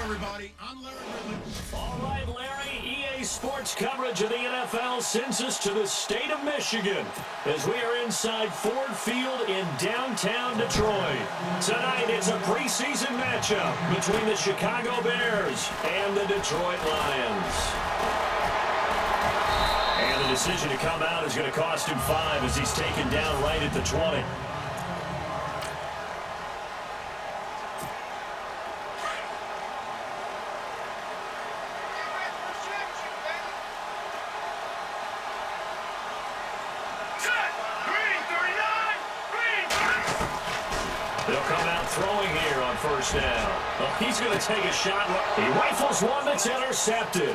everybody. I'm Larry Ridley. All right, Larry, EA Sports coverage of the NFL sends us to the state of Michigan as we are inside Ford Field in downtown Detroit. Tonight, it's a preseason matchup between the Chicago Bears and the Detroit Lions. And the decision to come out is going to cost him 5 as he's taken down right at the 20. Throwing here on first down. Well, he's going to take a shot. He rifles one that's intercepted.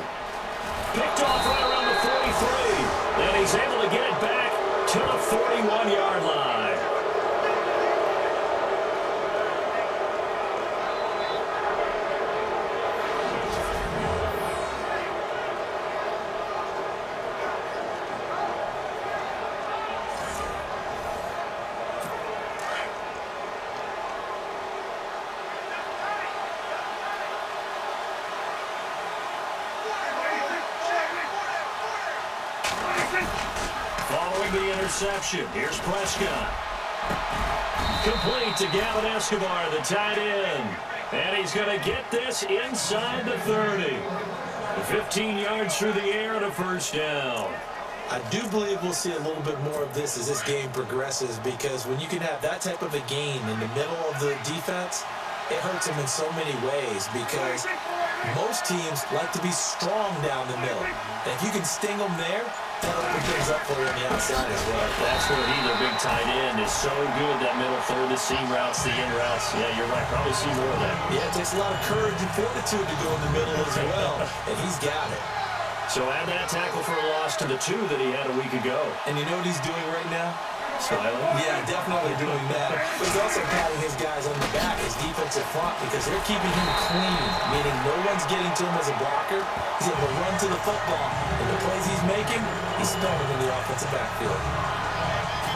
Picked off right around the 43. And he's able to get it back to the 41-yard line. Following the interception, here's Prescott. Complete to Gavin Escobar, the tight end. And he's going to get this inside the 30. 15 yards through the air and a first down. I do believe we'll see a little bit more of this as this game progresses, because when you can have that type of a gain in the middle of the defense, it hurts them in so many ways, because most teams like to be strong down the middle. And if you can sting them there, that'll open things up for you on the outside as well. That's where he, their big tight end, is so good, that middle third, the seam routes, the in routes. Yeah, you're right. Probably see more of that. Yeah, it takes a lot of courage and fortitude to go in the middle as well, and he's got it. So add that tackle for a loss to the 2 that he had a week ago. And you know what he's doing right now? Smiling? Yeah, definitely doing that. But he's also patting his guys on the back, his defensive front, because they're keeping him clean, meaning no one's getting to him as a blocker. He's able to run to the football. And the plays he's making, he's spelling in the offensive backfield.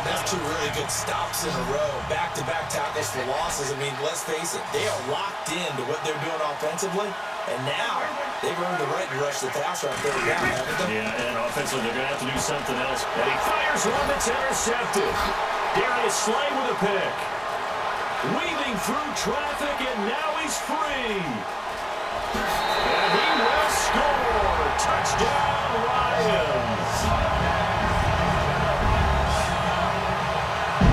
That's 2 really good stops in a row. Back-to-back tackles for losses. I mean, let's face it, they are locked into what they're doing offensively. And now they've earned the right to rush the passer on third down, haven't they? Yeah, and offensively, they're going to have to do something else. And he fires one that's intercepted. Darius Slay with a pick. Weaving through traffic, and now he's free. And he will score. Touchdown, Lions.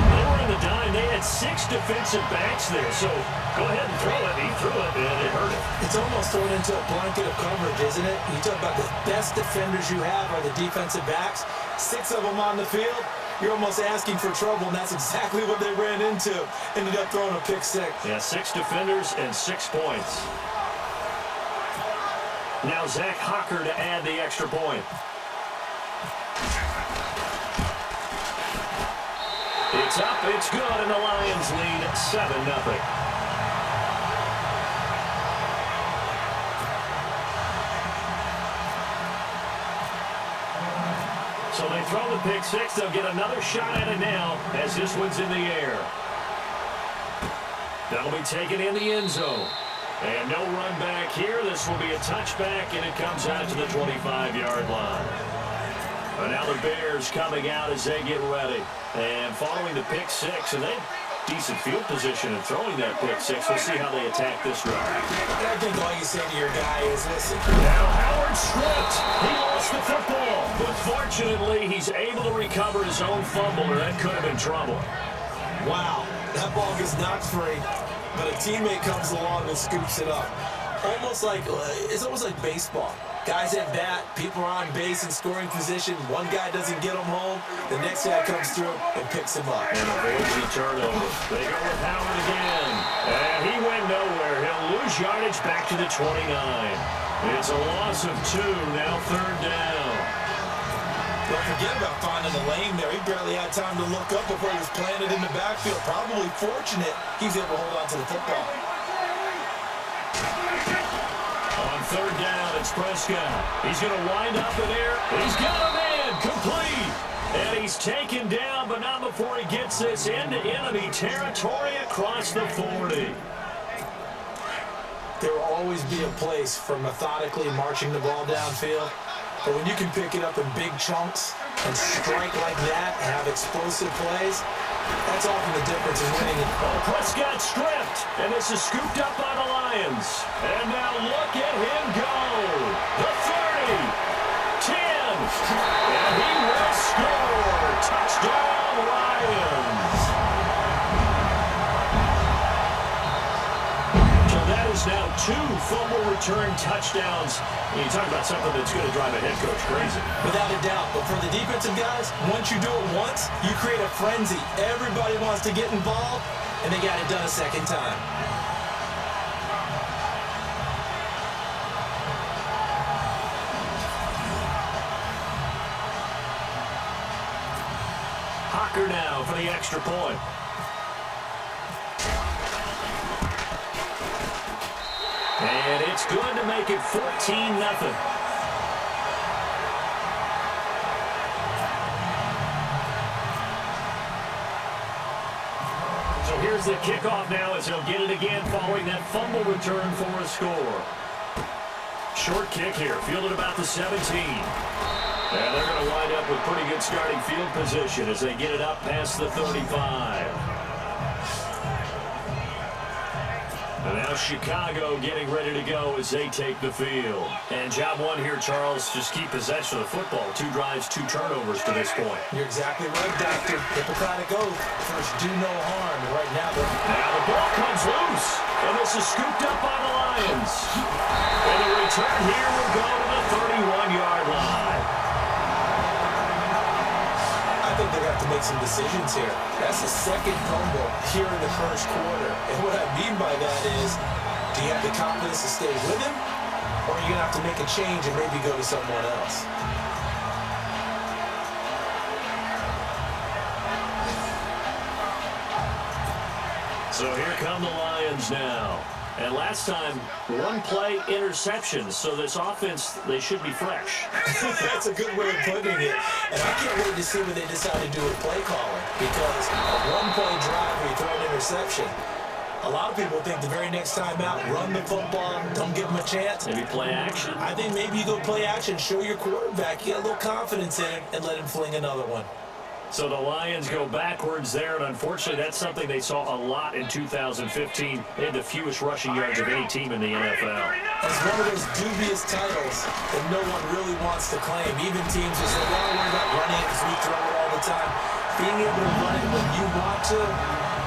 They were in the dime. They had 6 defensive backs there. So go ahead and throw it. He threw it, and it hurt him. It's almost thrown into a blanket of coverage, isn't it? You talk about the best defenders you have are the defensive backs. 6 of them on the field. You're almost asking for trouble, and that's exactly what they ran into. Ended up throwing a pick 6. Yeah, 6 defenders and 6 points. Now Zach Hocker to add the extra point. It's up, it's good, and the Lions lead 7-0. So they throw the pick 6. They'll get another shot at it now as this one's in the air. That'll be taken in the end zone. And no run back here. This will be a touchback, and it comes out to the 25-yard line. And now the Bears coming out as they get ready. And following the pick 6, and they decent field position and throwing that pick 6. We'll see how they attack this run. I think all you say to your guy is, listen. Now Howard stripped. He lost the football. But fortunately, he's able to recover his own fumble, or that could have been trouble. Wow, that ball gets knocked free, but a teammate comes along and scoops it up. It's almost like baseball. Guys at bat, people are on base in scoring position. One guy doesn't get him home. The next guy comes through and picks him up. And avoids the turnover. They go with Howard again. And he went nowhere. He'll lose yardage back to the 29. It's a loss of 2, now 3rd down. Don't forget about finding the lane there. He barely had time to look up before he was planted in the backfield. Probably fortunate he's able to hold on to the football. On 3rd down, it's Prescott. He's going to wind up in there. He's got a man complete. And he's taken down, but not before he gets this into enemy territory across the 40. there will always be a place for methodically marching the ball downfield. But when you can pick it up in big chunks and strike like that and have explosive plays, that's often the difference in winning. Prescott stripped, and this is scooped up by the Lions. And now look at him go. The 30, 10, and he will score. Touchdown, Lions. So that is now 2 fumble return touchdowns. You talk about something that's going to drive a head coach crazy. Without a doubt. But for the defensive guys, once you do it once, you create a frenzy. Everybody wants to get involved, and they got it done a second time. Hocker now for the extra point. And it's good to make it 14-0. So here's the kickoff now as he'll get it again following that fumble return for a score. Short kick here, fielded about the 17. And they're going to wind up with pretty good starting field position as they get it up past the 35. And now Chicago getting ready to go as they take the field. And job one here, Charles, just keep possession of the football. 2 drives, 2 turnovers to this point. You're exactly right, Doctor. Hippocratic oath. First, do no harm. Right now the ball comes loose. And this is scooped up by the Lions. And the return here will go to the 31-yard line. I think they're going to have to make some decisions here. That's the second fumble here in the first quarter. And what I mean by that is, do you have the confidence to stay with him? Or are you going to have to make a change and maybe go to someone else? So here come the Lions now. And last time, 1 play interception. So this offense, they should be fresh. That's a good way of putting it. And I can't wait to see what they decide to do with play calling. Because a 1-play drive where you throw an interception, a lot of people think the very next time out, run the football, don't give them a chance. Maybe play action. I think maybe you go play action, show your quarterback, get a little confidence in him, and let him fling another one. So the Lions go backwards there, and unfortunately that's something they saw a lot in 2015. They had the fewest rushing yards of any team in the NFL. It's one of those dubious titles that no one really wants to claim. Even teams will say, well, don't worry about running it because we throw it all the time. Being able to run it when you want to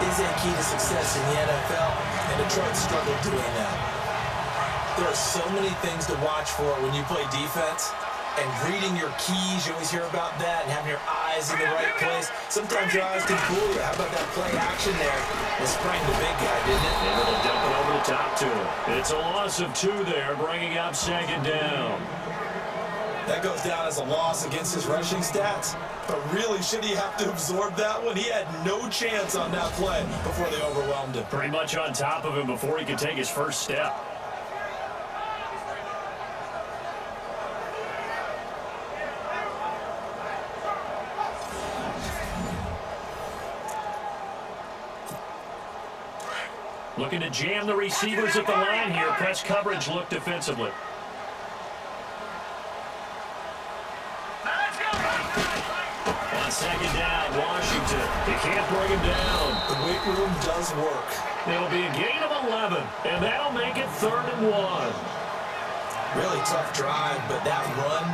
is a key to success in the NFL, and Detroit struggled doing that. There are so many things to watch for when you play defense. And reading your keys, you always hear about that, and having your eyes in the right place. Sometimes your eyes can fool you. How about that play action there? It sprang the big guy, didn't it? Able to dump it over the top to him. It's a loss of 2 there, bringing up 2nd down. That goes down as a loss against his rushing stats. But really, should he have to absorb that one? He had no chance on that play before they overwhelmed him. Pretty much on top of him before he could take his first step. Looking to jam the receivers at the line here. Press coverage look defensively. On 2nd down, Washington. They can't bring him down. The weight room does work. It'll be a gain of 11, and that'll make it 3rd and 1. Really tough drive, but that run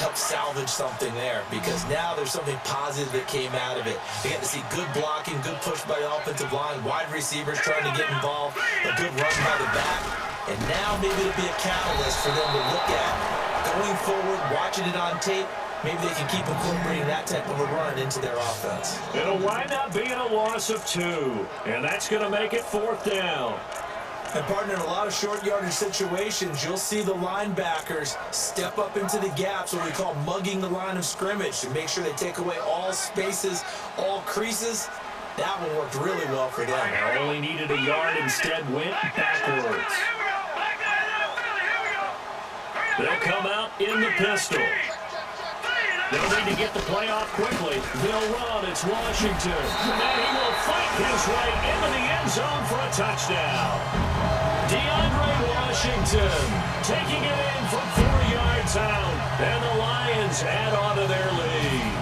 help salvage something there because now there's something positive that came out of it. They got to see good blocking, good push by the offensive line, wide receivers trying to get involved, a good run by the back, and now maybe it'll be a catalyst for them to look at going forward, watching it on tape. Maybe they can keep incorporating that type of a run into their offense. It'll wind up being a loss of 2, and that's going to make it 4th down. And, partner, in a lot of short yardage situations, you'll see the linebackers step up into the gaps, what we call mugging the line of scrimmage, to make sure they take away all spaces, all creases. That one worked really well for them. They only needed a yard, instead went backwards. They'll come out in the pistol. They'll need to get the play off quickly. They'll run. It's Washington. And he will fight his way into the end zone for a touchdown. DeAndre Washington taking it in from 4 yards out. And the Lions add on to their lead.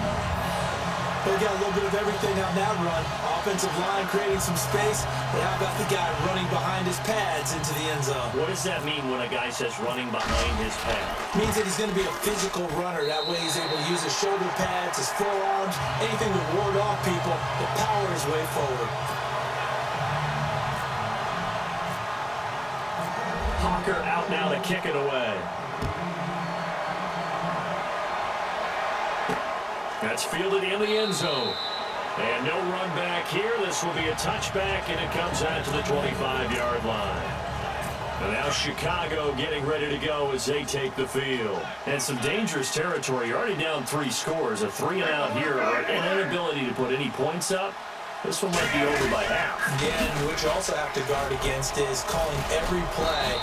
They got a little bit of everything on that run. Offensive line creating some space. But how about the guy running behind his pads into the end zone? What does that mean when a guy says running behind his pads? Means that he's going to be a physical runner. That way he's able to use his shoulder pads, his forearms, anything to ward off people, to power his way forward. Hawker out now to kick it away. That's fielded in the end zone. And no run back here. This will be a touchback, and it comes out to the 25-yard line. And now Chicago getting ready to go as they take the field. And some dangerous territory. You're already down 3 scores. A 3-and-out here, or an inability to put any points up. This one might be over by half. Yeah, and what you also have to guard against is calling every play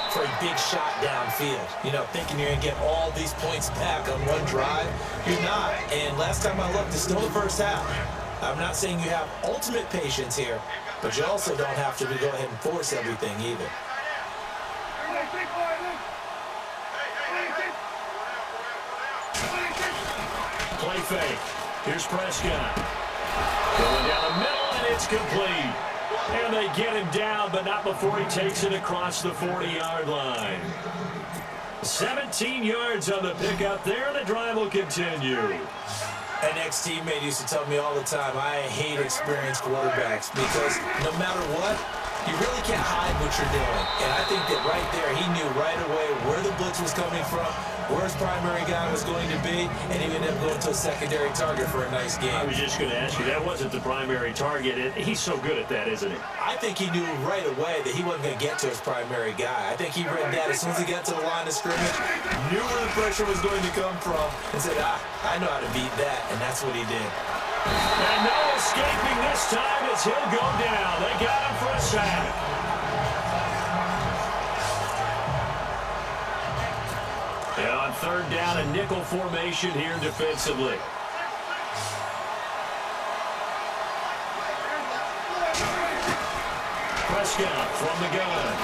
for a big shot downfield. You know, thinking you're going to get all these points back on one drive. You're not. And last time I looked, it's still the first half. I'm not saying you have ultimate patience here, but you also don't have to go ahead and force everything either. Play fake. Here's Prescott. Going down the middle, and it's complete. And they get him down, but not before he takes it across the 40-yard line. 17 yards on the pickup there, and the drive will continue. An ex-teammate used to tell me all the time, I hate experienced quarterbacks because no matter what, you really can't hide what you're doing. And I think that right there, he knew right away where the blitz was coming from, where his primary guy was going to be, and he ended up going to a secondary target for a nice game. I was just going to ask you, that wasn't the primary target. He's so good at that, isn't he? I think he knew right away that he wasn't going to get to his primary guy. I think he read that as soon as he got to the line of scrimmage, knew where the pressure was going to come from, and said, I know how to beat that, and that's what he did. And no escaping this time as he'll go down. They got him for a sack. And on third down, a nickel formation here defensively. Prescott from the gun.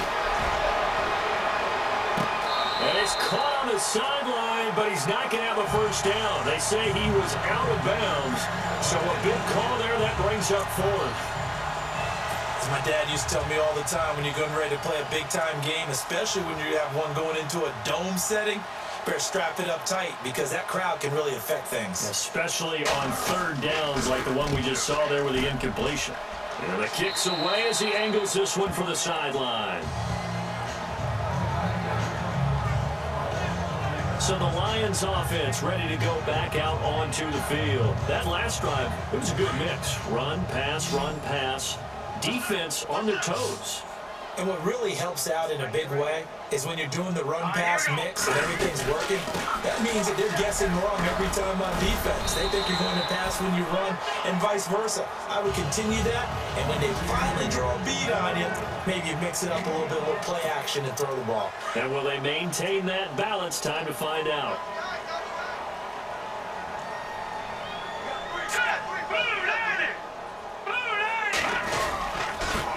And it's caught on the sideline, but he's not going to have a first down. They say he was out of bounds. So a big call there that brings up fourth. As my dad used to tell me all the time, when you're getting ready to play a big-time game, especially when you have one going into a dome setting, better strap it up tight because that crowd can really affect things. Especially on third downs like the one we just saw there with the incompletion. And the kick's away as he angles this one for the sideline. So the Lions offense ready to go back out onto the field. That last drive, it was a good mix. Run, pass, defense on their toes. And what really helps out in a big way is when you're doing the run-pass mix and everything's working, that means that they're guessing wrong every time on defense. They think you're going to pass when you run and vice versa. I would continue that, and when they finally draw a beat on you, maybe you mix it up a little bit with play action and throw the ball. And will they maintain that balance? Time to find out.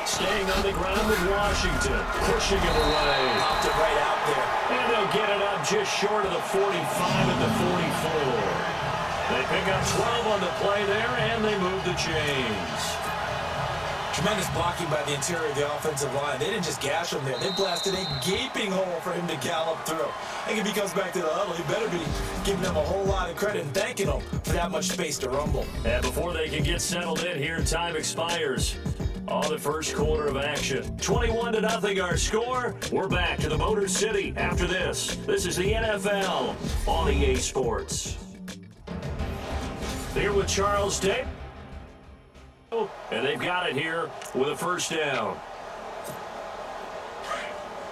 Staying on the ground with Washington, pushing it away. Popped it right out there. And they'll get it up just short of the 45 and the 44. They pick up 12 on the play there, and they move the chains. Tremendous blocking by the interior of the offensive line. They didn't just gash him there. They blasted a gaping hole for him to gallop through. And if he comes back to the huddle, he better be giving them a whole lot of credit and thanking them for that much space to rumble. And before they can get settled in here, time expires. On the first quarter of action. 21-0 our score. We're back to the Motor City after this. This is the NFL on EA Sports. Here with Charles Day. And they've got it here with a first down.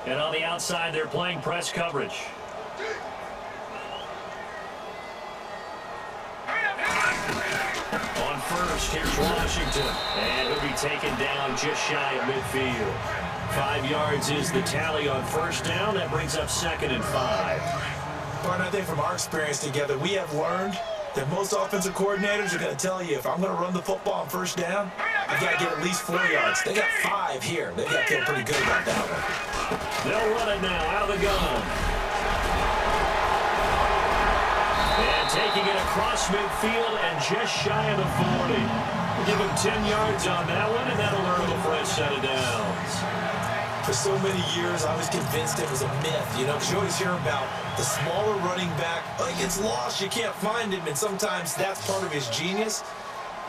And on the outside, they're playing press coverage. On first, here's Washington. And he'll be taken down just shy of midfield. 5 yards is the tally on first down. That brings up 2nd and 5. But I think from our experience together, we have learned that most offensive coordinators are going to tell you, if I'm going to run the football on first down, I've got to get at least 4 yards. They got 5 here. They've got to feel pretty good about that one. They'll run it now out of the gun. And taking it across midfield and just shy of the 40. We'll give him 10 yards on that one, and that'll earn him a fresh set of downs. For so many years, I was convinced it was a myth, because you always hear about the smaller running back. Oh, he gets lost, you can't find him, and sometimes that's part of his genius.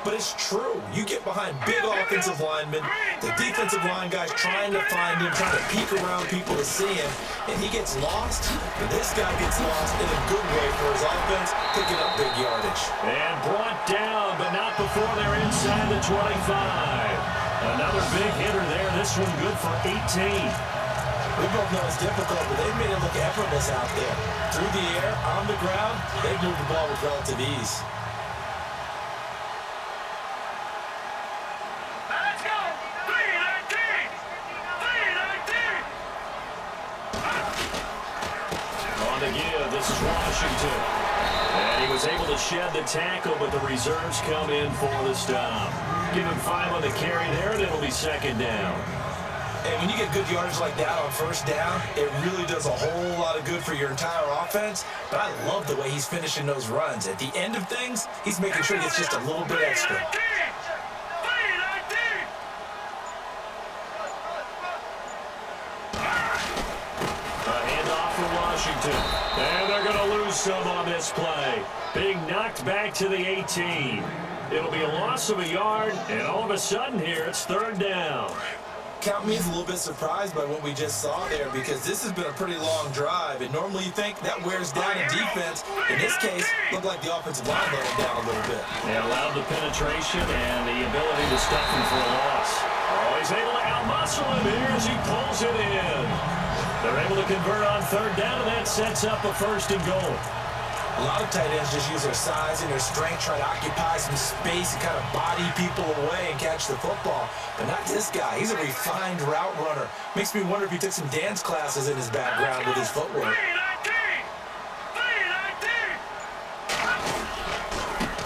But it's true. You get behind big offensive linemen, the defensive line guys trying to find him, trying to peek around people to see him, and he gets lost. But this guy gets lost in a good way for his offense, picking up big yardage. And brought down, but not before they're inside the 25. Another big hitter there. This one good for 18. We both know it's difficult, but they've made it look effortless out there. Through the air, on the ground, they've moved the ball with relative ease. This is Washington. And he was able to shed the tackle, but the reserves come in for the stop. Give him 5 on the carry there, and it'll be second down. And when you get good yardage like that on first down, it really does a whole lot of good for your entire offense. But I love the way he's finishing those runs. At the end of things, he's making sure he gets just a little bit extra. And they're going to lose some on this play. Being knocked back to the 18. It'll be a loss of a yard, and all of a sudden here, it's third down. Count me as a little bit surprised by what we just saw there, because this has been a pretty long drive, and normally you think that wears down a defense. In this case, looked like the offensive line let him down a little bit. They allowed the penetration and the ability to stuff him for a loss. Oh, he's able to outmuscle him here as he pulls it in. They're able to convert on third down, and that sets up a first and goal. A lot of tight ends just use their size and their strength, try to occupy some space and kind of body people away and catch the football. But not this guy. He's a refined route runner. Makes me wonder if he took some dance classes in his background with his footwork.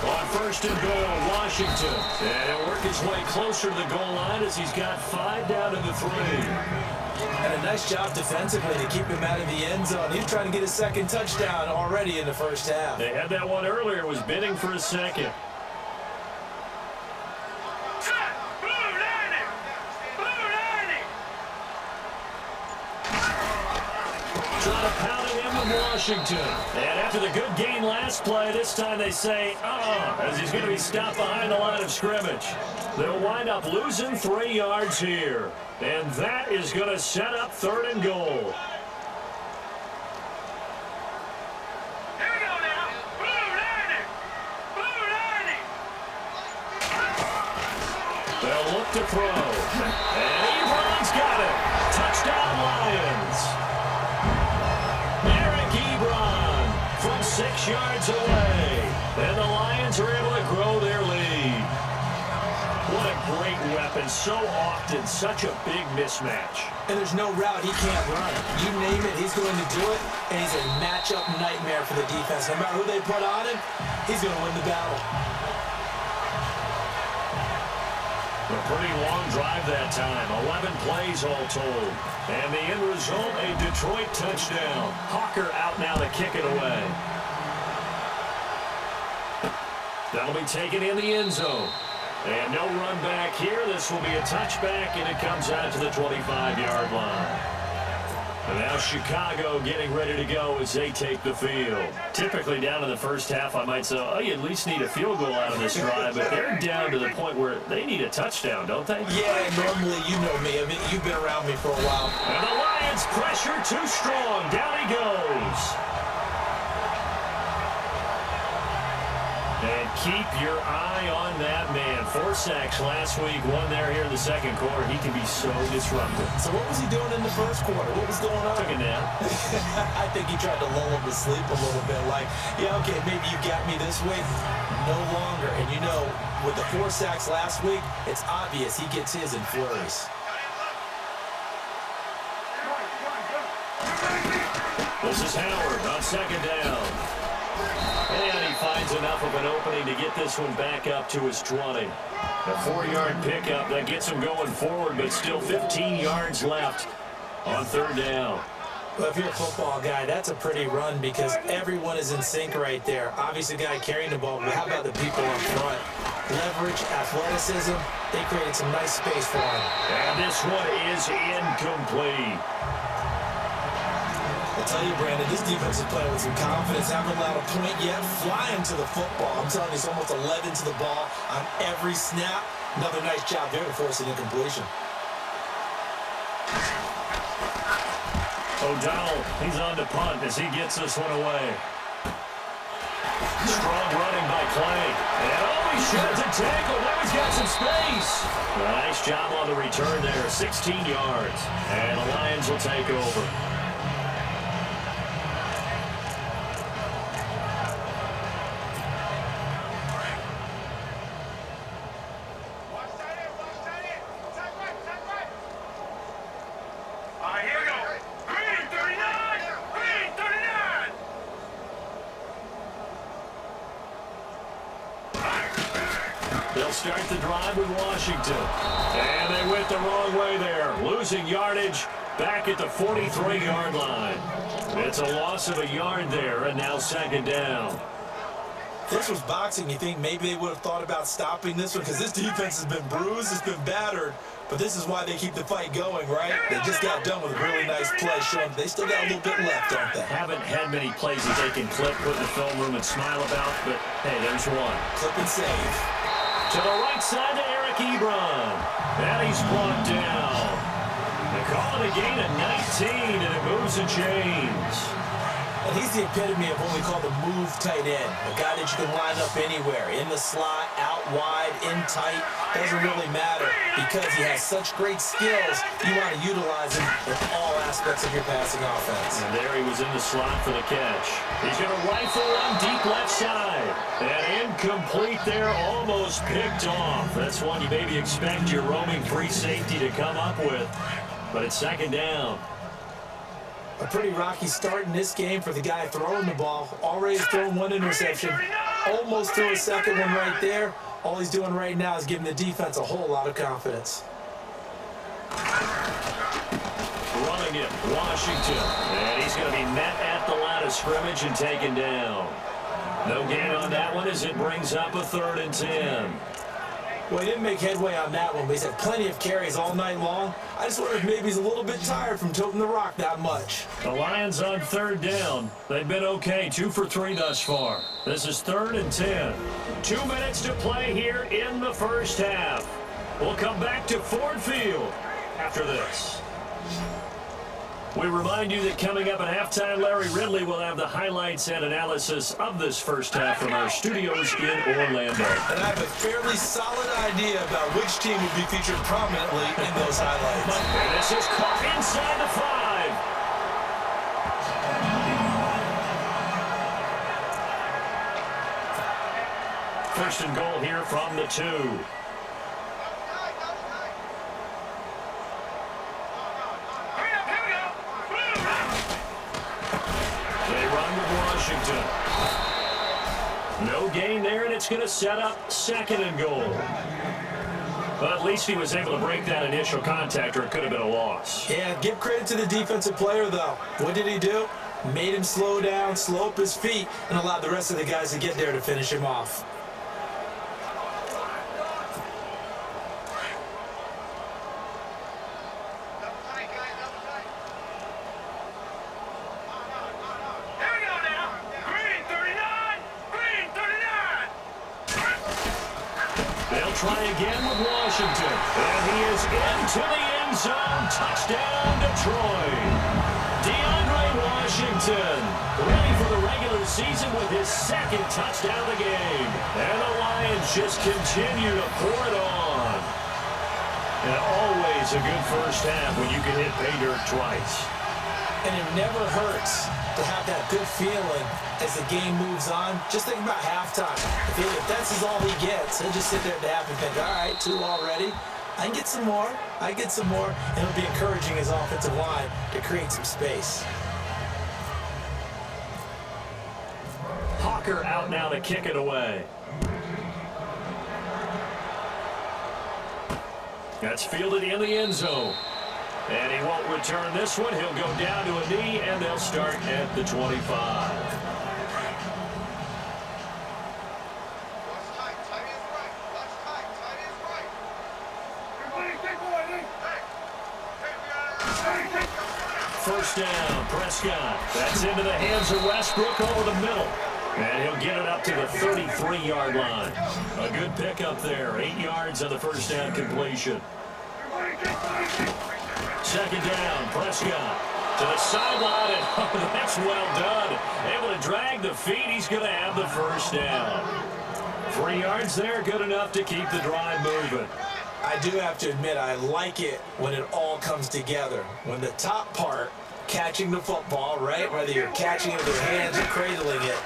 On first and goal, Washington. And he'll work his way closer to the goal line as he's got 5 down to the 3. And a nice job defensively to keep him out of the end zone. He's trying to get his second touchdown already in the first half. They had that one earlier, was bidding for a second. Trying to pound it in with Washington. And after the good gain last play, this time they say, as he's going to be stopped behind the line of scrimmage. They'll wind up losing 3 yards here. And that is going to set up third and goal. They'll look to throw. And Ebron's got it. Touchdown Lions. Eric Ebron from 6 yards away. And the Lions are able to grow their lead. What a great weapon. So often, such a big mismatch. And there's no route he can't run. You name it, he's going to do it. And he's a matchup nightmare for the defense. No matter who they put on him, he's going to win the battle. A pretty long drive that time. 11 plays all told. And the end result, a Detroit touchdown. Hawker out now to kick it away. That'll be taken in the end zone. And no run back here. This will be a touchback, and it comes out to the 25-yard line. And now Chicago getting ready to go as they take the field. Typically down in the first half, I might say, you at least need a field goal out of this drive, but they're down to the point where they need a touchdown, don't they? Yeah, normally, you know me. I mean, you've been around me for a while. And the Lions pressure too strong. Down he goes. And keep your eye on that man. 4 sacks last week, 1 there here in the second quarter. He can be so disruptive. So what was he doing in the first quarter? What was going on? Took a nap. I think he tried to lull him to sleep a little bit. Like, yeah, okay, maybe you got me this week. No longer. And you know, with the 4 sacks last week, it's obvious he gets his in flurries. This is Howard on second down. And he finds enough of an opening to get this one back up to his 20. A 4-yard pickup that gets him going forward, but still 15 yards left. on third down. Well, if you're a football guy, that's a pretty run because everyone is in sync right there. Obviously, the guy carrying the ball, but how about the people up front? Leverage, athleticism, they created some nice space for him. And this one is incomplete. I tell you, Brandon, this defense is playing with some confidence. Haven't allowed a point yet. Flying to the football. I'm telling you, it's almost 11 to the ball on every snap. Another nice job there to force an incompletion. O'Donnell, he's on to punt as he gets this one away. Strong running by Clay. And he sheds a tackle. Now he's got some space. Nice job on the return there. 16 yards. And the Lions will take over. They'll start the drive with Washington. And they went the wrong way there. Losing yardage back at the 43-yard line. It's a loss of a yard there, and now second down. If this was boxing, you think maybe they would have thought about stopping this one because this defense has been bruised, it's been battered. But this is why they keep the fight going, right? They just got done with a really nice play, showing they still got a little bit left, don't they? Haven't had many plays that they can clip, put in the film room, and smile about, but hey, there's one. Clip and save. To the right side to Eric Ebron. And he's brought down. They call it a gain of 19, and it moves and chains. And he's the epitome of what we call the move tight end. A guy that you can line up anywhere. In the slot, out wide, in tight. Doesn't really matter because he has such great skills. You want to utilize him in all aspects of your passing offense. And there he was in the slot for the catch. He's going to rifle one deep left side. And incomplete there, almost picked off. That's one you maybe expect your roaming free safety to come up with. But it's second down. A pretty rocky start in this game for the guy throwing the ball. Already thrown one interception. Almost threw a second one right there. All he's doing right now is giving the defense a whole lot of confidence. Running it, Washington. And he's going to be met at the line of scrimmage and taken down. No gain on that one as it brings up a 3rd and 10. Well, he didn't make headway on that one, but he's had plenty of carries all night long. I just wonder if maybe he's a little bit tired from toting the rock that much. The Lions on 3rd down. They've been okay, 2 for 3 thus far. This is 3rd and 10. 2 minutes to play here in the first half. We'll come back to Ford Field after this. We remind you that coming up at halftime, Larry Ridley will have the highlights and analysis of this first half from our studios in Orlando. And I have a fairly solid idea about which team will be featured prominently in those highlights. And this is caught inside the 5. First and goal here from the 2. No gain there, and it's going to set up 2nd and goal. But at least he was able to break that initial contact, or it could have been a loss. Yeah, give credit to the defensive player, though. What did he do? Made him slow down, slow up his feet, and allowed the rest of the guys to get there to finish him off. Try again with Washington. And he is into the end zone. Touchdown, Detroit. DeAndre Washington ready for the regular season with his 2nd touchdown of the game. And the Lions just continue to pour it on. And always a good first half when you can hit pay dirt twice. And it never hurts to have that good feeling as the game moves on. Just think about halftime. If that's all he gets, he'll just sit there at the half and think, all right, 2 already. I can get some more. I get some more. And it'll be encouraging his offensive line to create some space. Hawker out now to kick it away. That's fielded in the end zone. And he won't return this one. He'll go down to a knee, and they'll start at the 25. First down, Prescott. That's into the hands of Westbrook over the middle. And he'll get it up to the 33-yard line. A good pickup there. 8 yards on the first down completion. Second down, Prescott to the sideline, and oh, that's well done. Able to drag the feet. He's going to have the first down. 3 yards there, good enough to keep the drive moving. I do have to admit, I like it when it all comes together. When the top part, catching the football, right, whether you're catching it with your hands or cradling it,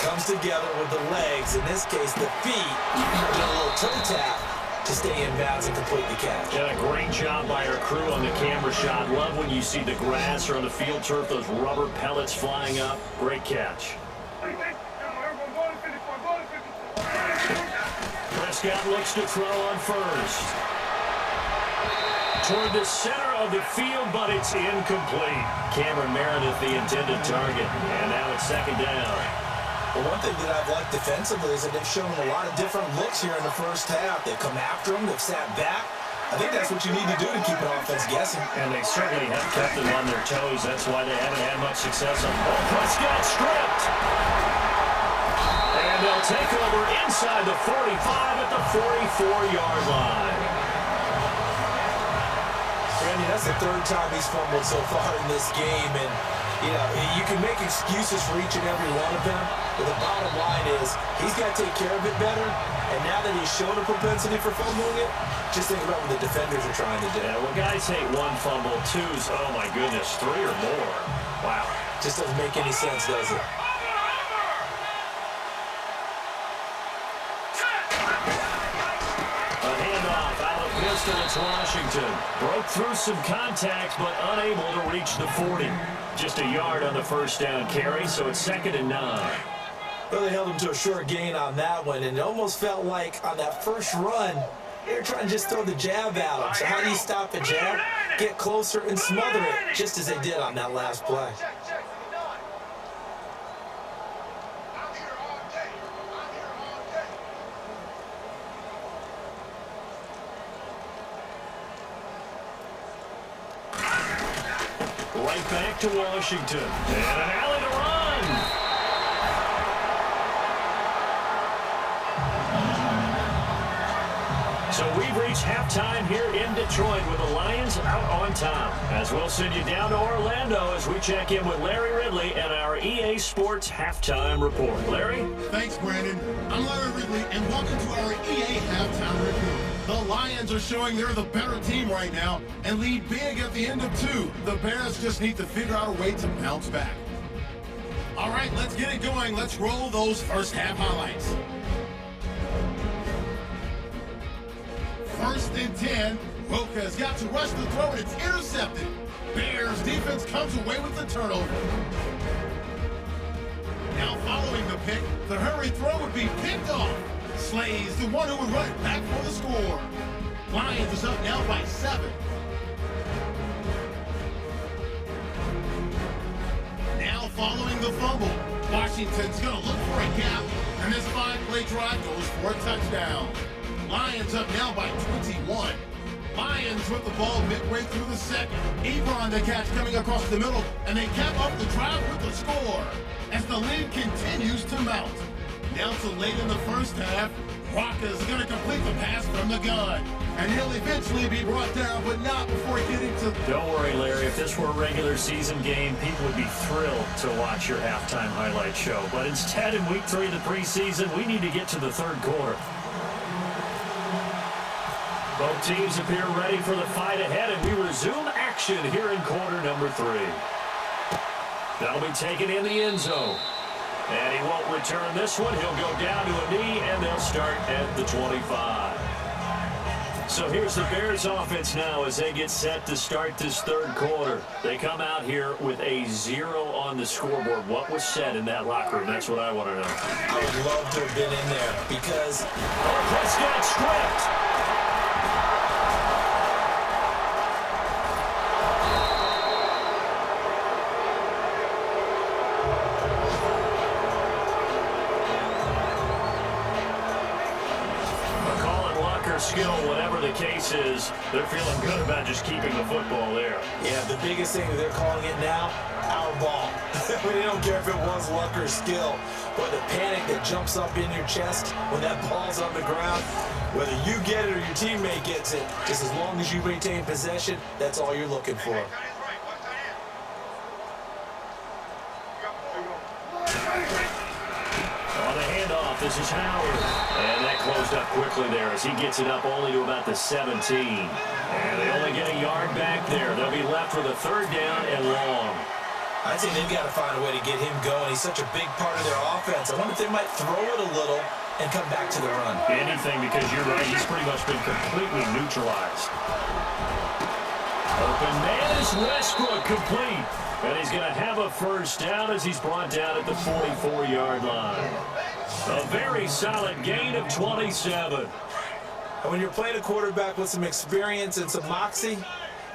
comes together with the legs, in this case the feet, get a little toe tap to stay in bounds and complete the catch. Yeah, a great job by our crew on the camera shot. Love when you see the grass or on the field turf, those rubber pellets flying up. Great catch. Prescott looks to throw on first. Toward the center of the field, but it's incomplete. Cameron Meredith, the intended target. And now it's second down. Well, one thing that I've liked defensively is that they've shown a lot of different looks here in the first half. They've come after them. They've sat back. I think that's what you need to do to keep an offense guessing. And they certainly have kept them on their toes. That's why they haven't had much success on ball. Prescott stripped. And they'll take over inside the 45 at the 44-yard line. Randy, that's the third time he's fumbled so far in this game. And, you know, you can make excuses for each and every one of them. But the bottom line is he's got to take care of it better. And now that he's shown a propensity for fumbling it, just think about what the defenders are trying to do. Yeah, well, guys hate one fumble, twos, oh my goodness, 3 or more. Wow. Just doesn't make any sense, does it? It's Washington. Broke through some contact, but unable to reach the 40. Just a yard on the first down carry, so it's 2nd and 9. Well, they held him to a short gain on that one, and it almost felt like on that first run, they were trying to just throw the jab at him. So how do you stop a jab? Get closer and smother it, just as they did on that last play. Right back to Washington. And an alley to run. So we've reached halftime here in Detroit with the Lions out on top. As we'll send you down to Orlando as we check in with Larry Ridley and our EA Sports Halftime Report. Larry? Thanks, Brandon. I'm Larry Ridley, and welcome to our EA Halftime Report. The Lions are showing they're the better team right now and lead big at the end of 2. The Bears just need to figure out a way to bounce back. All right, let's get it going. Let's roll those first half highlights. 1st and 10. Roka's got to rush the throw, and it's intercepted. Bears defense comes away with the turnover. Now following the pick, the hurry throw would be picked off. Slay's the one who would run it back for the score. Lions is up now by 7. Now following the fumble, Washington's going to look for a gap, and this 5-play drive goes for a touchdown. Lions up now by 21. Lions with the ball midway through the second. Ebron the catch coming across the middle, and they cap up the drive with the score as the lead continues to mount. Now to late in the first half, Roka's going to complete the pass from the gun. And he'll eventually be brought down, but not before getting to... Don't worry, Larry. If this were a regular season game, people would be thrilled to watch your halftime highlight show. But instead, in week 3 of the preseason, we need to get to the 3rd quarter. Both teams appear ready for the fight ahead, and we resume action here in quarter number 3. That'll be taken in the end zone. And he won't return this one. He'll go down to a knee, and they'll start at the 25. So here's the Bears offense now as they get set to start this 3rd quarter. They come out here with a 0 on the scoreboard. What was said in that locker room? That's what I want to know. I would love to have been in there because... Prescott stripped. sense is they're feeling good about just keeping the football there. Yeah, the biggest thing that they're calling it now, our ball. They don't care if it was luck or skill, but the panic that jumps up in your chest when that ball's on the ground, whether you get it or your teammate gets it, just as long as you maintain possession, that's all you're looking for. On the handoff, this is Howard. And that closed up quickly there as he gets it up only to about the 17. And they only get a yard back there. They'll be left with a third down and long. I'd say they've got to find a way to get him going. He's such a big part of their offense. I wonder if they might throw it a little and come back to the run. Anything, because you're right, he's pretty much been completely neutralized. Open man is Westbrook, complete. And he's going to have a first down as he's brought down at the 44-yard line. A very solid gain of 27. And when you're playing a quarterback with some experience and some moxie,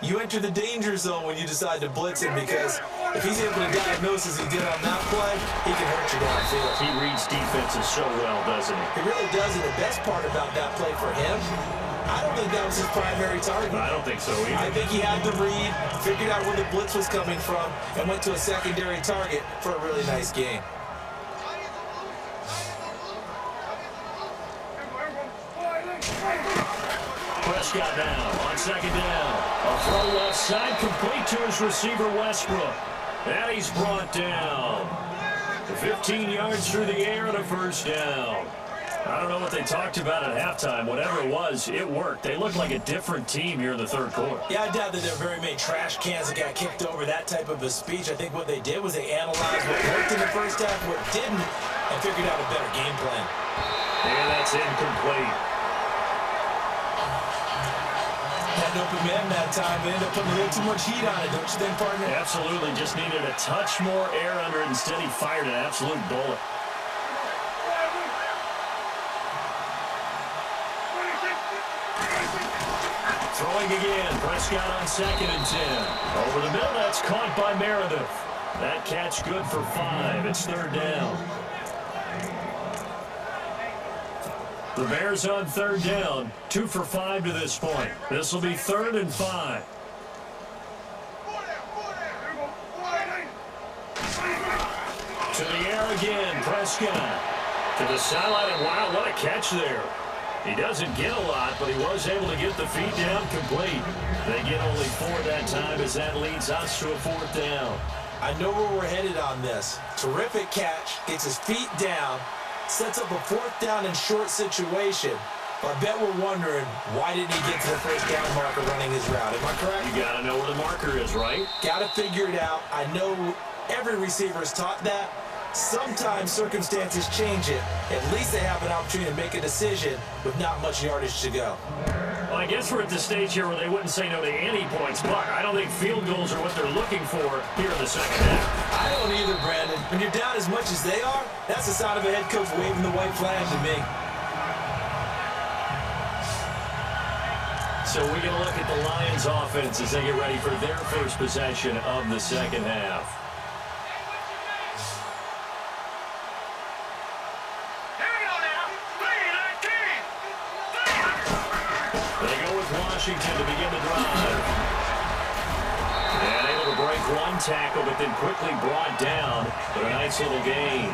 you enter the danger zone when you decide to blitz him, because if he's able to diagnose as he did on that play, he can hurt you downfield. He reads defenses so well, doesn't he? He really does, and the best part about that play for him, I don't think that was his primary target. I don't think so either. I think he had the read, figured out where the blitz was coming from, and went to a secondary target for a really nice gain. Prescott now on second down. A throw left side, complete to his receiver, Westbrook. And he's brought down. 15 yards through the air and a first down. I don't know what they talked about at halftime. Whatever it was, it worked. They looked like a different team here in the third quarter. Yeah, I doubt that there are very many trash cans that got kicked over, that type of a speech. I think what they did was they analyzed what worked in the first half, what didn't, and figured out a better game plan. And that's incomplete. Had an open man that time. They ended up putting a little too much heat on it, don't you think, partner? Absolutely. Just needed a touch more air under it. Instead, he fired an absolute bullet. Throwing again. Prescott on second and 10. Over the middle, that's caught by Meredith. That catch good for 5. It's third down. The Bears on third down. 2 for 5 to this point. This will be 3rd and 5. To the air again. Prescott. To the sideline. And wow, what a catch there. He doesn't get a lot, but he was able to get the feet down complete. They get only 4 that time as that leads us to a 4th down. I know where we're headed on this. Terrific catch. Gets his feet down. Sets up a 4th down and short situation. But I bet we're wondering, why didn't he get to the first down marker running his route? Am I correct? You got to know where the marker is, right? Got to figure it out. I know every receiver is taught that. Sometimes circumstances change it. At least they have an opportunity to make a decision with not much yardage to go. Well, I guess we're at the stage here where they wouldn't say no to any points, but I don't think field goals are what they're looking for here in the second half. I don't either, Brandon. When you're down as much as they are, that's the sign of a head coach waving the white flag to me. So we're going to look at the Lions offense as they get ready for their first possession of the second half. Washington to begin the drive. And able to break one tackle, but then quickly brought down. But a nice little gain.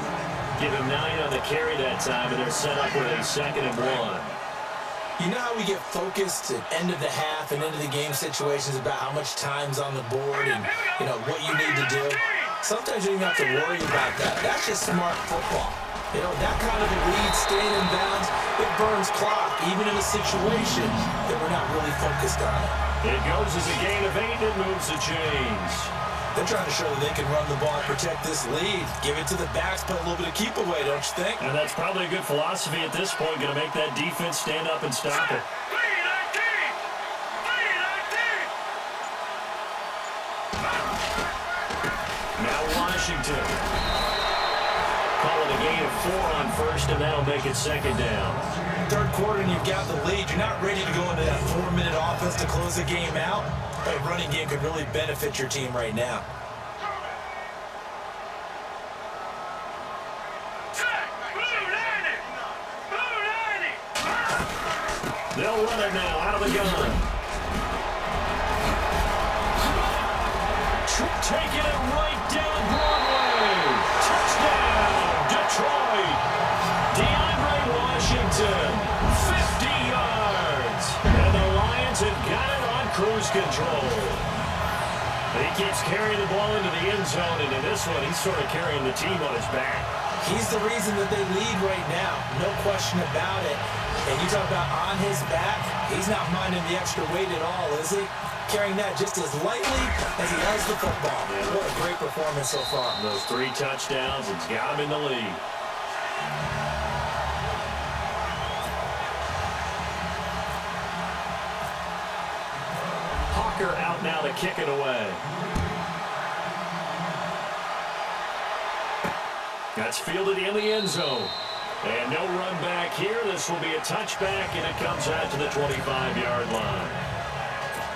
Give him 9 on the carry that time, and they're set up with a 2nd and 1. You know how we get focused at end of the half and end of the game situations about how much time's on the board and, you know, what you need to do? Sometimes you don't have to worry about that. That's just smart football. You know, that kind of a lead, staying in bounds, it burns clock, even in a situation that we're not really focused on it. It goes as a gain of 8, it moves the chains. They're trying to show that they can run the ball and protect this lead. Give it to the backs, play a little bit of keep away, don't you think? And that's probably a good philosophy at this point, going to make that defense stand up and stop it. Now Washington. Call it a gain of 4 on first, and that'll make it 2nd down. Third quarter, and you've got the lead. You're not ready to go into that 4-minute offense to close the game out, but a running game could really benefit your team right now. They'll run it now out of out of the gun. Taking it right down Broadway. Touchdown, Detroit. DeAndre Washington, 50 yards. And the Lions have got it on cruise control. He keeps carrying the ball into the end zone, and in this one, he's sort of carrying the team on his back. He's the reason that they lead right now. No question about it. And you talk about on his back, he's not minding the extra weight at all, is he? Carrying that just as lightly as he has the football. Yeah. What a great performance so far. Those 3 touchdowns, it's got him in the lead. Hawker out now to kick it away. That's fielded in the end zone. And no run back here. This will be a touchback, and it comes out to the 25-yard line.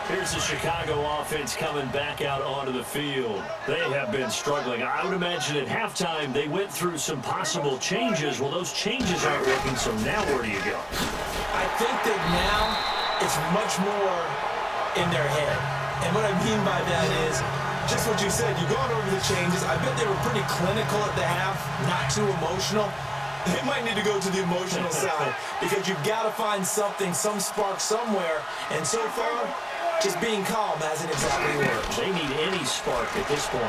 Here's the Chicago offense coming back out onto the field. They have been struggling. I would imagine at halftime they went through some possible changes. Well, those changes aren't working, so now where do you go? I think that now it's much more in their head. And what I mean by that is just what you said. You've gone over the changes. I bet they were pretty clinical at the half, not too emotional. They might need to go to the emotional side because you've got to find something, some spark somewhere. And so far, just being calm hasn't exactly worked. They need any spark at this point.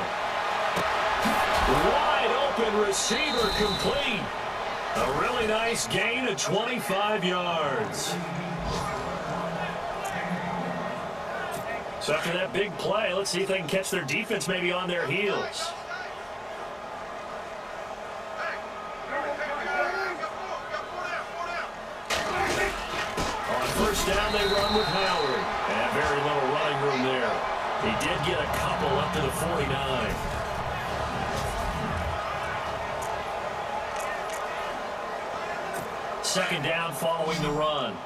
Wide open receiver complete. A really nice gain of 25 yards. So after that big play, let's see if they can catch their defense maybe on their heels. On first down, they run with Howard. And very little running room there. He did get a couple up to the 49. Second down following the run.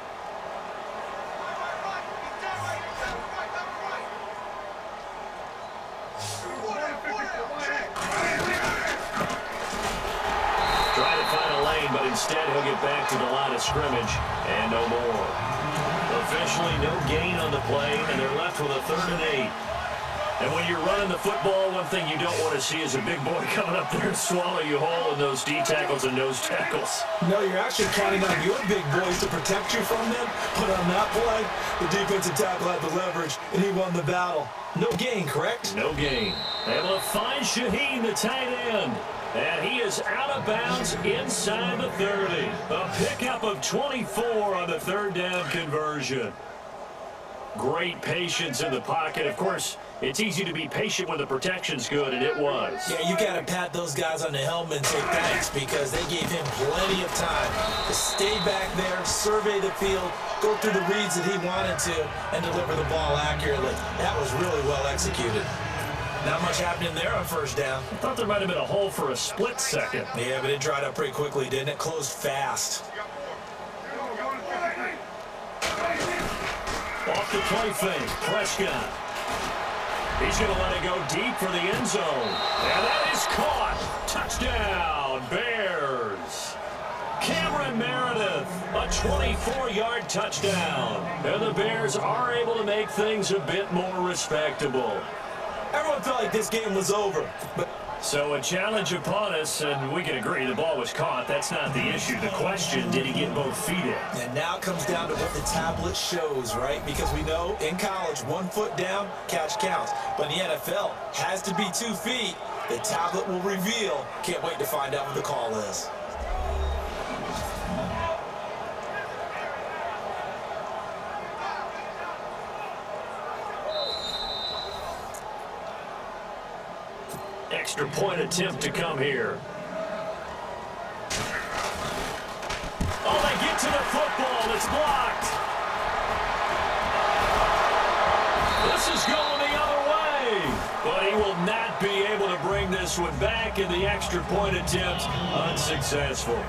Trying to find a lane, but instead he'll get back to the line of scrimmage and no more. Officially no gain on the play, and they're left with a 3rd and 8. And when you're running the football, one thing you don't want to see is a big boy coming up there and swallow you whole in those D tackles and nose tackles. No, you're actually counting on your big boys to protect you from them. But on that play, the defensive tackle had the leverage, and he won the battle. No gain, correct? No gain. Able to find Shaheen, the tight end. And he is out of bounds inside the 30. A pickup of 24 on the 3rd down conversion. Great patience in the pocket. Of course, it's easy to be patient when the protection's good, and it was. Yeah, you got to pat those guys on the helmet and say thanks because they gave him plenty of time to stay back there, survey the field, go through the reads that he wanted to, and deliver the ball accurately. That was really well executed. Not much happening there on first down. I thought there might have been a hole for a split second. Yeah, but it dried up pretty quickly, didn't it? Closed fast. Off the play fake, Prescott. He's going to let it go deep for the end zone. And that is caught. Touchdown, Bears. Cameron Meredith, a 24-yard touchdown. And the Bears are able to make things a bit more respectable. Everyone felt like this game was over, but so a challenge upon us, and we can agree the ball was caught. That's not the issue. The question, did he get both feet in? And now it comes down to what the tablet shows, right? Because we know in college, 1 foot down, catch counts. But in the NFL, has to be 2 feet. The tablet will reveal. Can't wait to find out what the call is. Extra point attempt to come here. Oh, they get to the football. It's blocked. This is going the other way. But he will not be able to bring this one back, and the extra point attempt unsuccessful.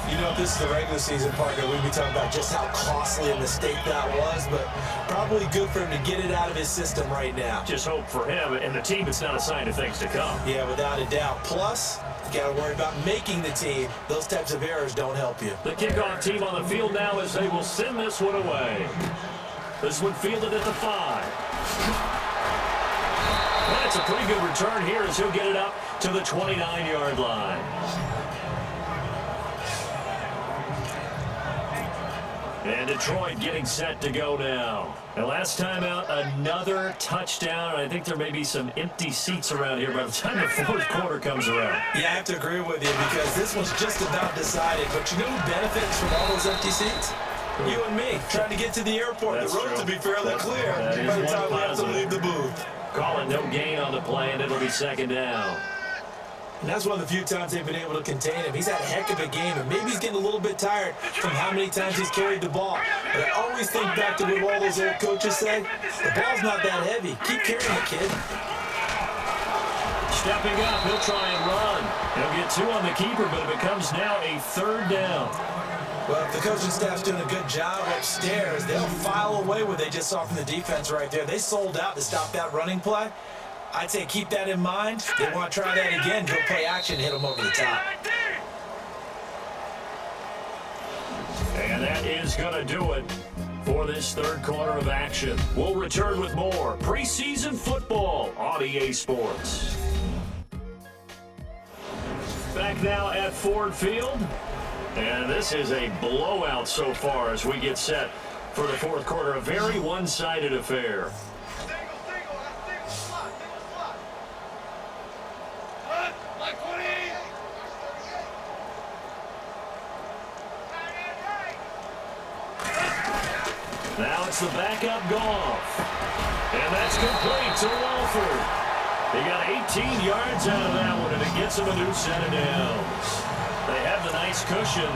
You know, if this is the regular season, Parker, we'd be talking about just how costly a mistake that was, but probably good for him to get it out of his system right now. Just hope for him and the team it's not a sign of things to come. Yeah, without a doubt. Plus, you got to worry about making the team. Those types of errors don't help you. The kickoff team on the field now as they will send this one away. This one fielded at the 5. That's a pretty good return here as he'll get it up to the 29-yard line. And Detroit getting set to go now. And last time out, another touchdown. And I think there may be some empty seats around here by the time the fourth quarter comes around. Yeah, I have to agree with you because this one's just about decided. But you know who benefits from all those empty seats? You and me, trying to get to the airport. That's the road true. to be fairly clear by the time we have to leave the booth. Call it no gain on the play, and it'll be second down. And that's one of the few times they've been able to contain him. He's had a heck of a game, and maybe he's getting a little bit tired from how many times he's carried the ball. But I always think back to what all those old coaches say. The ball's not that heavy. Keep carrying it, kid. Stepping up, he'll try and run. He'll get 2 on the keeper, but it becomes now a third down. Well, if the coaching staff's doing a good job upstairs, they'll file away what they just saw from the defense right there. They sold out to stop that running play. I'd say keep that in mind. They want to try that again. Go play action, hit them over the top. And that is going to do it for this third quarter of action. We'll return with more preseason football on EA Sports. Back now at Ford Field. And this is a blowout so far as we get set for the fourth quarter. A very one-sided affair. Now it's the backup Goff. And that's complete to Walford. He got 18 yards out of that one, and it gets him a new set of downs. They have the nice cushion.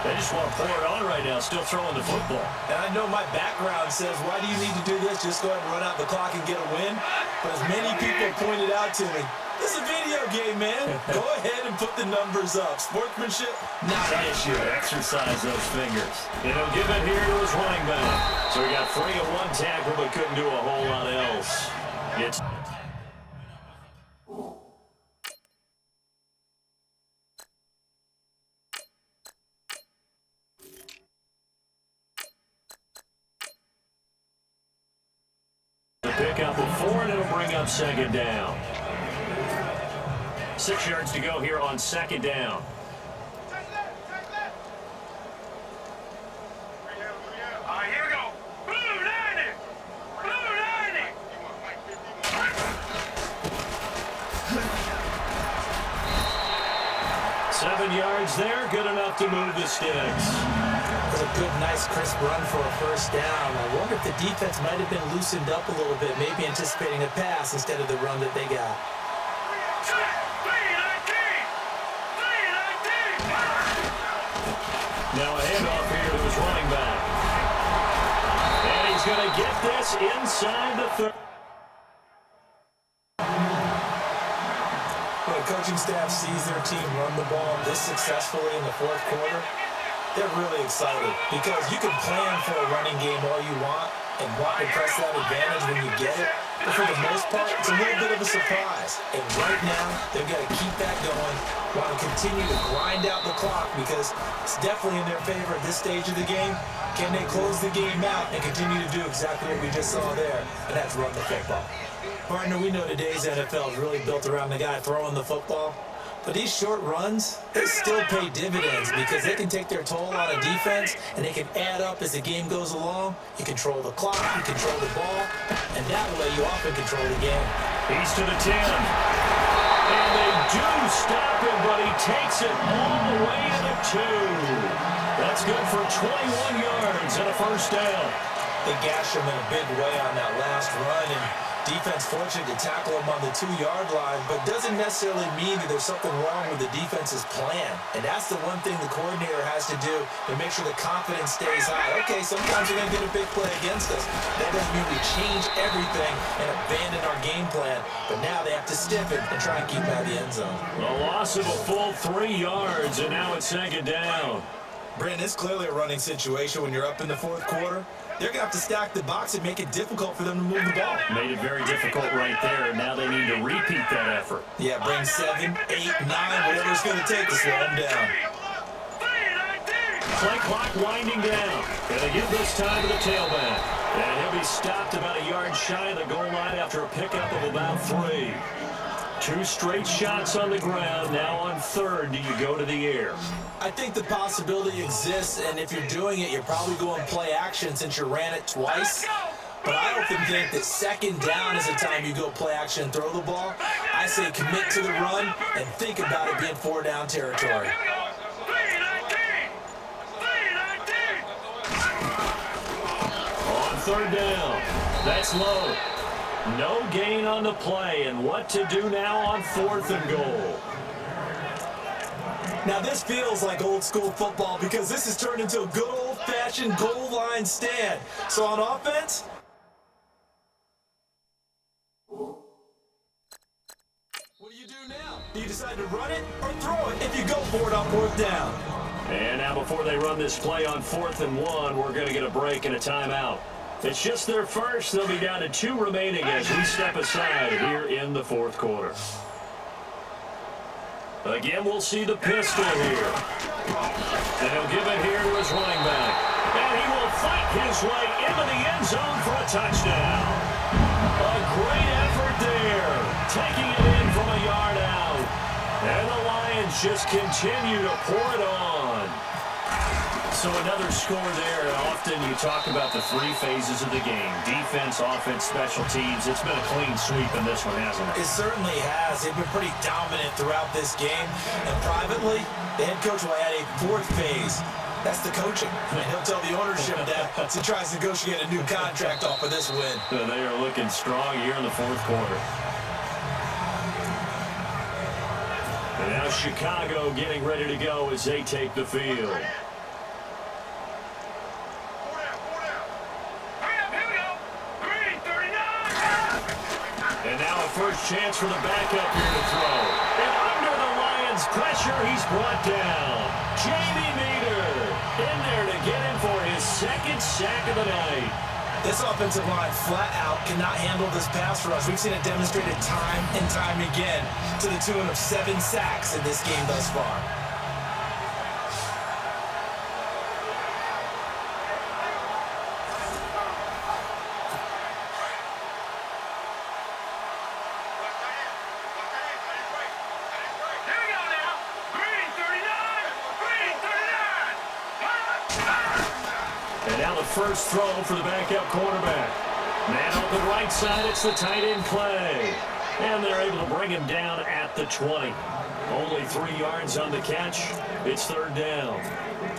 They just want to pour it on right now, still throwing the football. And I know my background says, why do you need to do this? Just go ahead and run out the clock and get a win. But as many people pointed out to me, this is a video game, man. Go ahead and put the numbers up. Sportsmanship, not an issue. Exercise those fingers. And he'll give it here to his running back. So he got 3 of 1 tackle, but couldn't do a whole lot else. It's pick up a 4, and it'll bring up second down. 6 yards to go here on second down. Here we go. Blue 90. Blue 90. 7 yards there, good enough to move the sticks. That's a good, nice, crisp run for a first down. I wonder if the defense might have been loosened up a little bit, maybe anticipating a pass instead of the run that they got. Now a handoff here to his running back. And he's going to get this inside the 30. When a coaching staff sees their team run the ball this successfully in the fourth quarter, they're really excited because you can plan for a running game all you want and want to press that advantage when you get it. But for the most part, it's a little bit of a surprise. And right now, they've got to keep that going, want to continue to grind out the clock because it's definitely in their favor at this stage of the game. Can they close the game out and continue to do exactly what we just saw there? And that's run the football. Partner, we know today's NFL is really built around the guy throwing the football. But these short runs, they still pay dividends because they can take their toll on a defense and they can add up as the game goes along. You control the clock, you control the ball, and that way you often control the game. He's to the 10. And they do stop him, but he takes it all the way to the 2. That's good for 21 yards and a first down. They gashed him in a big way on that last run, and defense fortunate to tackle him on the 2-yard line, but doesn't necessarily mean that there's something wrong with the defense's plan. And that's the one thing the coordinator has to do to make sure the confidence stays high. Okay, sometimes we're going to get a big play against us. That doesn't mean we change everything and abandon our game plan. But now they have to stiffen and try and keep out of the end zone. A loss of a full 3 yards, and now it's second down. Brandon, it's clearly a running situation when you're up in the fourth quarter. They're going to have to stack the box and make it difficult for them to move the ball. Made it very difficult right there. Now they need to repeat that effort. Yeah, bring 7, 8, 9, whatever it's going to take to slow them down. Play clock winding down. And they give this time to the tailback. And he'll be stopped about a yard shy of the goal line after a pickup of about 3. 2 straight shots on the ground. Now on 3rd, do you go to the air? I think the possibility exists, and if you're doing it, you're probably going play action since you ran it twice. But I often think that 2nd down is the time you go play action and throw the ball. I say commit to the run and think about it being 4-down territory. On 3rd down, that's low. No gain on the play, and what to do now on 4th and goal. Now this feels like old school football because this has turned into a good old-fashioned goal line stand. So on offense, what do you do now? Do you decide to run it or throw it if you go for it on 4th down? And now before they run this play on 4th and 1, we're going to get a break and a timeout. It's just their first. They'll be down to 2 remaining as we step aside here in the 4th quarter. Again, we'll see the pistol here. And he'll give it here to his running back. And he will fight his way into the end zone for a touchdown. A great effort there. Taking it in from a yard out. And the Lions just continue to pour it on. So another score there. Often you talk about the 3 phases of the game. Defense, offense, special teams. It's been a clean sweep in this one, hasn't it? It certainly has. They've been pretty dominant throughout this game. And privately, the head coach will add a 4th phase. That's the coaching. And he'll tell the ownership that as he tries to negotiate a new contract off of this win. They are looking strong here in the 4th quarter. And now Chicago getting ready to go as they take the field. And now a first chance for the backup here to throw. And under the Lions' pressure, he's brought down. Jamie Meter in there to get him for his 2nd sack of the night. This offensive line flat out cannot handle this pass rush. We've seen it demonstrated time and time again to the tune of 7 sacks in this game thus far. First throw for the backup quarterback. Man on the right side, it's the tight end Clay. And they're able to bring him down at the 20. Only 3 yards on the catch. It's 3rd down.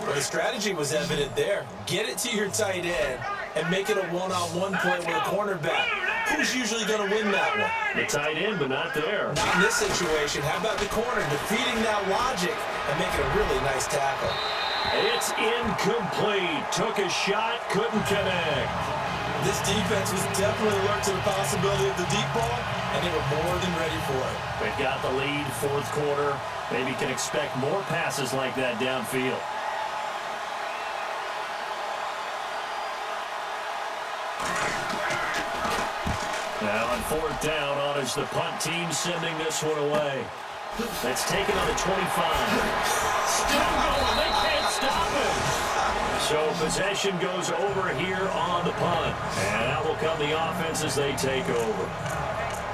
Well, the strategy was evident there. Get it to your tight end and make it a one-on-one play with a cornerback. Who's usually going to win that one? The tight end, but not there. Not in this situation. How about the corner defeating that logic and making a really nice tackle? It's incomplete. Took a shot, couldn't connect. This defense was definitely alert to the possibility of the deep ball, and they were more than ready for it. They've got the lead, 4th quarter. Maybe can expect more passes like that downfield. Now on 4th down, on is the punt team sending this one away. That's taken on the 25. Still going. They can't stop him. So possession goes over here on the punt. And out will come the offense as they take over.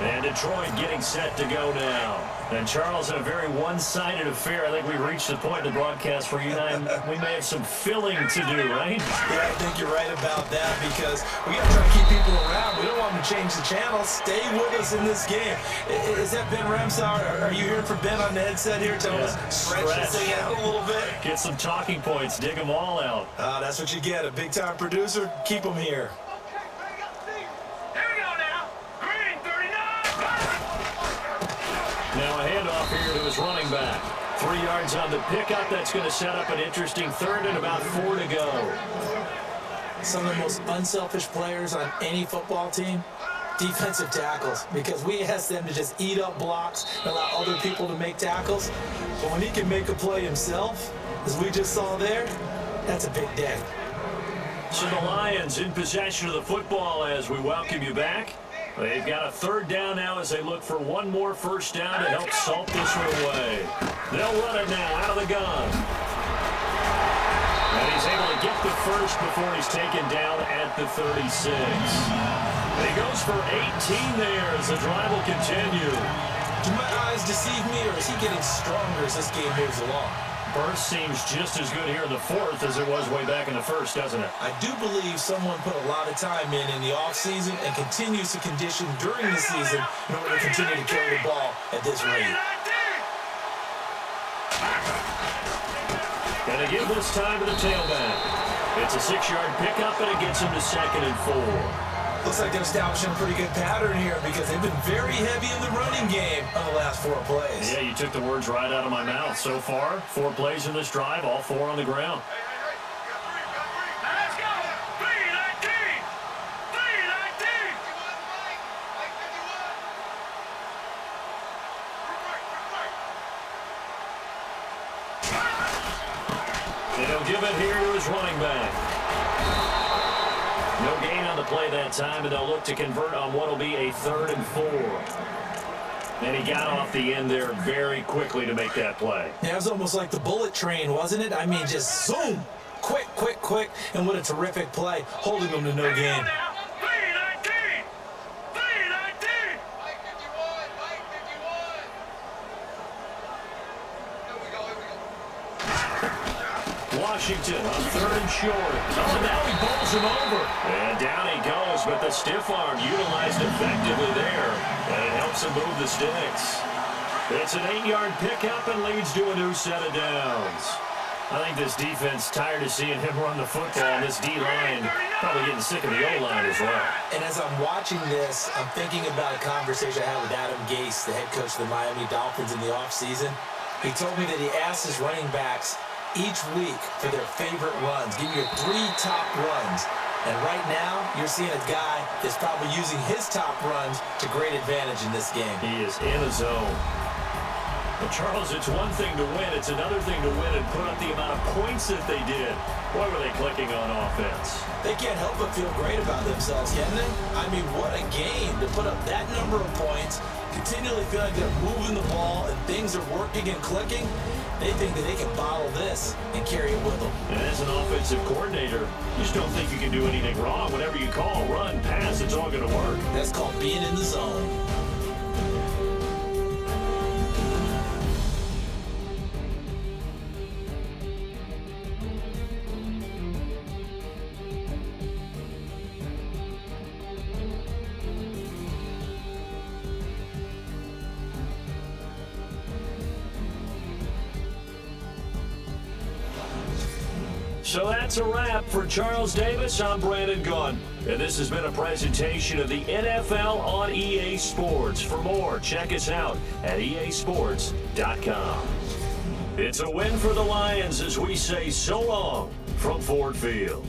And Detroit getting set to go now. And Charles, in a very one-sided affair, I think we reached the point in the broadcast where you and I, we may have some filling to do, right? Yeah, I think you're right about that because we got to try to keep people around. We don't want them to change the channel. Stay with us in this game. Is that Ben Ramsauer? Are you hearing from Ben on the headset here? Tell us, stretch this thing out a little bit. Get some talking points. Dig them all out. That's what you get. A big-time producer. Keep them here. Now a handoff here to his running back. 3 yards on the pickup. That's going to set up an interesting 3rd and about 4 to go. Some of the most unselfish players on any football team, defensive tackles, because we ask them to just eat up blocks and allow other people to make tackles. But when he can make a play himself, as we just saw there, that's a big day. So the Lions in possession of the football as we welcome you back. They've got a 3rd down now as they look for one more first down to help salt this one away. They'll run it now out of the gun. And he's able to get the first before he's taken down at the 36. And he goes for 18 there as the drive will continue. Do my eyes deceive me, or is he getting stronger as this game moves along? Burst seems just as good here in the fourth as it was way back in the first, doesn't it? I do believe someone put a lot of time in the offseason and continues to condition during the season in order to continue to carry the ball at this rate. And they give this time to the tailback. It's a 6-yard pickup, and it gets him to 2nd and 4. Looks like they're establishing a pretty good pattern here because they've been very heavy in the running game on the last 4 plays. Yeah, you took the words right out of my mouth. So far, 4 plays in this drive, all 4 on the ground. Let's go! 319! 319! They don't give it here to his running back. No gain on the play that time, and they'll look to convert on what will be a 3rd and 4. And he got off the end there very quickly to make that play. Yeah, it was almost like the bullet train, wasn't it? I mean, just zoom! Quick, quick, quick. And what a terrific play, holding them to no gain. 319! 319! Washington on 3rd and short. Oh, now he bowls him over. And down he goes, but the stiff arm utilized effectively there. And it helps him move the sticks. It's an 8-yard pickup and leads to a new set of downs. I think this defense tired of seeing him run the football, and this D-line probably getting sick of the O-line as well. And as I'm watching this, I'm thinking about a conversation I had with Adam Gase, the head coach of the Miami Dolphins in the offseason. He told me that he asked his running backs each week for their favorite runs. Give me your 3 top runs. And right now, you're seeing a guy that's probably using his top runs to great advantage in this game. He is in a zone. Well, Charles, it's one thing to win. It's another thing to win and put up the amount of points that they did. Boy, were they clicking on offense. They can't help but feel great about themselves, can they? I mean, what a game to put up that number of points, continually feel like they're moving the ball and things are working and clicking. They think that they can bottle this and carry it with them. And as an offensive coordinator, you just don't think you can do anything wrong. Whatever you call, run, pass, it's all going to work. That's called being in the zone. So that's a wrap for Charles Davis. I'm Brandon Gunn. And this has been a presentation of the NFL on EA Sports. For more, check us out at easports.com. It's a win for the Lions as we say so long from Ford Field.